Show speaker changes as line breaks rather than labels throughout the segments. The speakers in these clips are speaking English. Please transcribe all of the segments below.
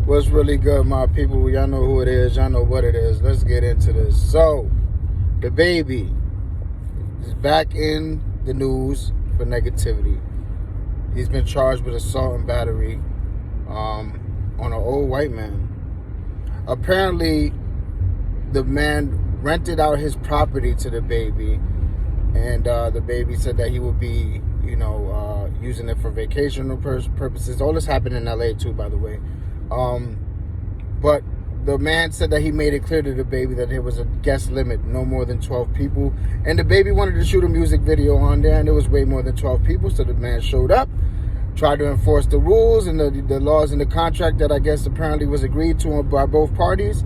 What's really good, my people? Y'all know who it is. Y'all know what it is. Let's get into this. So, the baby is back in the news for negativity. He's been charged with assault and battery on an old white man. Apparently, the man rented out his property to the baby, and the baby said that he would be, using it for vacational purposes. All this happened in LA too, by the way. But the man said that he made it clear to the baby that there was a guest limit, no more than 12 people. And the baby wanted to shoot a music video on there, and there was way more than 12 people. So the man showed up, tried to enforce the rules and the laws in the contract that I guess apparently was agreed to by both parties.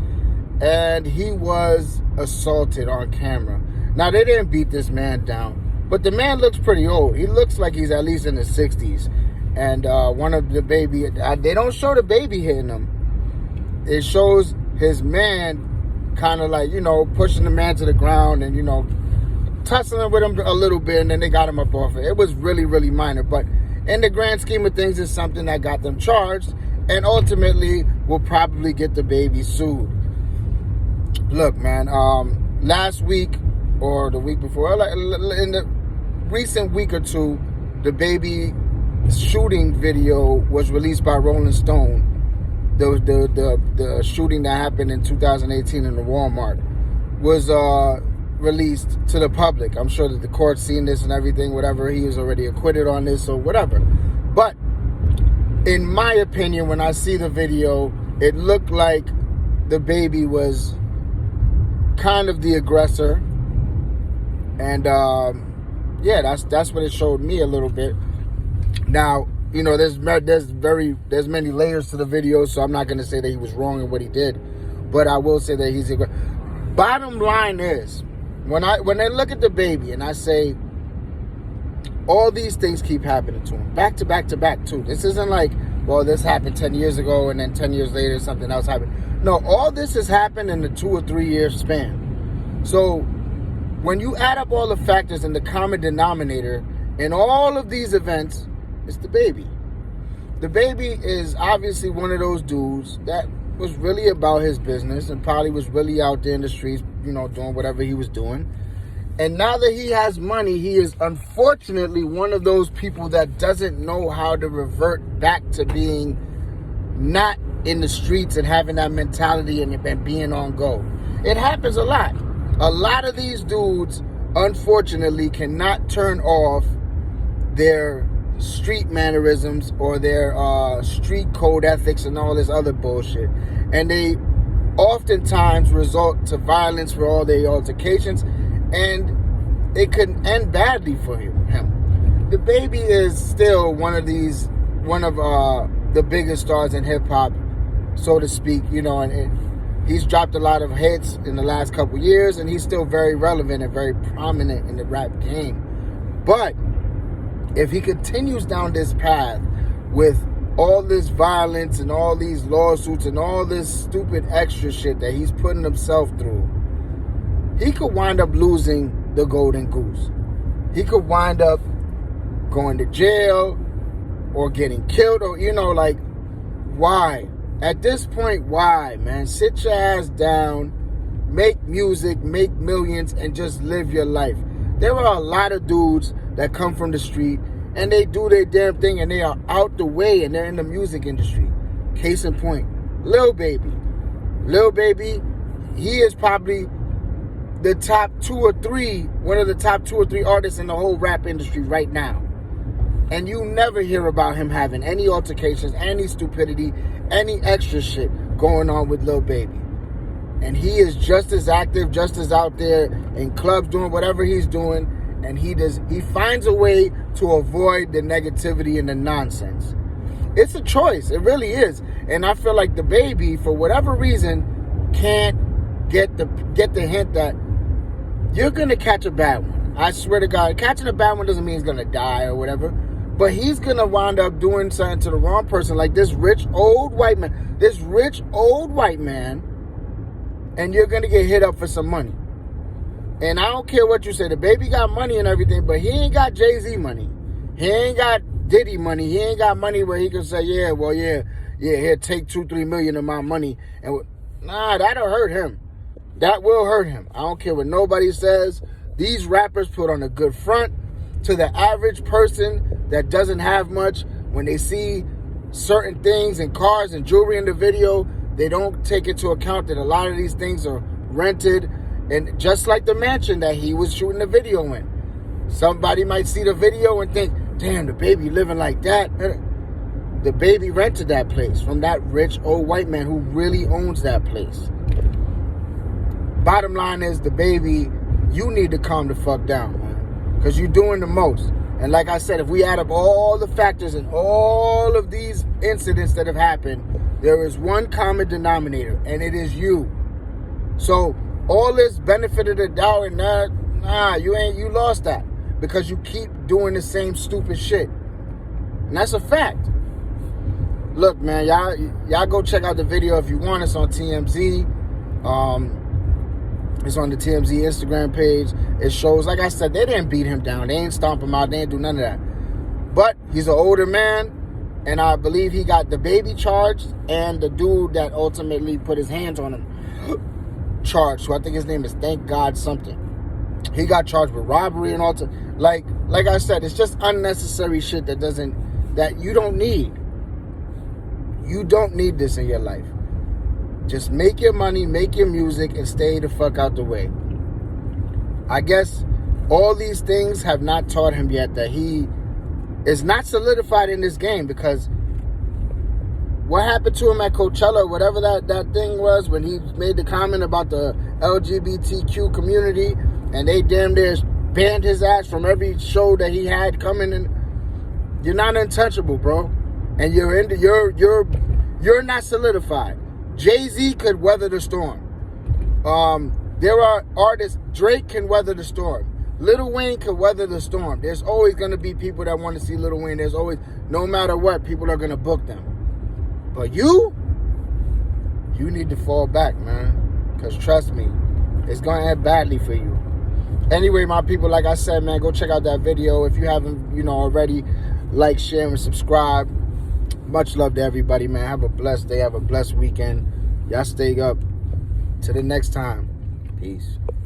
And he was assaulted on camera. Now, they didn't beat this man down, but the man looks pretty old. He looks like he's at least in his 60s. And one of the baby, they don't show the baby hitting him. It shows his man kind of like, pushing the man to the ground and, tussling with him a little bit, and then they got him up off it. It was really, really minor. But in the grand scheme of things, it's something that got them charged and ultimately will probably get the baby sued. Look, man, last week or the week before, in the recent week or two, the baby shooting video was released by Rolling Stone. The shooting that happened in 2018 in the Walmart was released to the public. I'm sure that the court's seen this and everything, whatever. He was already acquitted on this, so whatever. But in my opinion, when I see the video, it looked like the baby was kind of the aggressor. And that's what it showed me a little bit. Now, there's many layers to the video, so I'm not going to say that he was wrong in what he did, but I will say that he's a. Bottom line is, when I look at the baby and I say, all these things keep happening to him, back to back to back too. This isn't like, well, this happened 10 years ago and then 10 years later something else happened. No, all this has happened in a 2 or 3 year span. So when you add up all the factors and the common denominator in all of these events, it's the baby. The baby is obviously one of those dudes that was really about his business and probably was really out there in the streets, doing whatever he was doing. And now that he has money, he is unfortunately one of those people that doesn't know how to revert back to being not in the streets and having that mentality and being on go. It happens a lot. A lot of these dudes, unfortunately, cannot turn off their street mannerisms or their street code ethics and all this other bullshit, and they oftentimes result to violence for all their altercations, and it could end badly for him. The baby is still one of the biggest stars in hip-hop, so to speak, and he's dropped a lot of hits in the last couple years, and he's still very relevant and very prominent in the rap game. But if he continues down this path with all this violence and all these lawsuits and all this stupid extra shit that he's putting himself through, he could wind up losing the golden goose. He could wind up going to jail or getting killed, or, why? At this point, why, man? Sit your ass down, make music, make millions, and just live your life. There are a lot of dudes that come from the street and they do their damn thing and they are out the way and they're in the music industry. Case in point, Lil Baby. Lil Baby, he is probably one of the top 2 or 3 artists in the whole rap industry right now. And you never hear about him having any altercations, any stupidity, any extra shit going on with Lil Baby. And he is just as active, just as out there in clubs doing whatever he's doing. And he finds a way to avoid the negativity and the nonsense. It's a choice. It really is. And I feel like the baby, for whatever reason, can't get the hint that you're going to catch a bad one. I swear to God, catching a bad one doesn't mean he's going to die or whatever. But he's going to wind up doing something to the wrong person, like this rich old white man. And you're going to get hit up for some money. And I don't care what you say. The baby got money and everything, but he ain't got Jay-Z money. He ain't got Diddy money. He ain't got money where he can say, yeah, yeah, here, take 2-3 million of my money. And nah, that'll hurt him. That will hurt him. I don't care what nobody says. These rappers put on a good front to the average person that doesn't have much. When they see certain things and cars and jewelry in the video, they don't take into account that a lot of these things are rented. And just like the mansion that he was shooting the video in. Somebody might see the video and think, damn, the baby living like that. The baby rented that place from that rich old white man who really owns that place. Bottom line is, the baby, you need to calm the fuck down, man. Because you're doing the most. And like I said, if we add up all the factors and all of these incidents that have happened, there is one common denominator, and it is you. So all this benefit of the doubt and that, nah, you lost that. Because you keep doing the same stupid shit. And that's a fact. Look, man, y'all go check out the video if you want. It's on TMZ. It's on the TMZ Instagram page. It shows, like I said, they didn't beat him down. They ain't stomp him out. They didn't do none of that. But he's an older man, and I believe he got the baby charged and the dude that ultimately put his hands on him charged. So I think his name is Thank God something. He got charged with robbery and all. Like I said, it's just unnecessary shit that you don't need. You don't need this in your life. Just make your money, make your music, and stay the fuck out the way. I guess all these things have not taught him yet that he is not solidified in this game, because what happened to him at Coachella, whatever that thing was, when he made the comment about the LGBTQ community, and they damn near banned his ass from every show that he had coming in. You're not untouchable, bro. And you're not solidified. Jay-Z could weather the storm. There are artists, Drake can weather the storm. Lil Wayne could weather the storm. There's always going to be people that want to see Lil Wayne. There's always, no matter what, people are going to book them. But you need to fall back, man. Because trust me, it's going to end badly for you. Anyway, my people, like I said, man, go check out that video. If you haven't, already, like, share, and subscribe. Much love to everybody, man. Have a blessed day. Have a blessed weekend. Y'all stay up. Till the next time. Peace.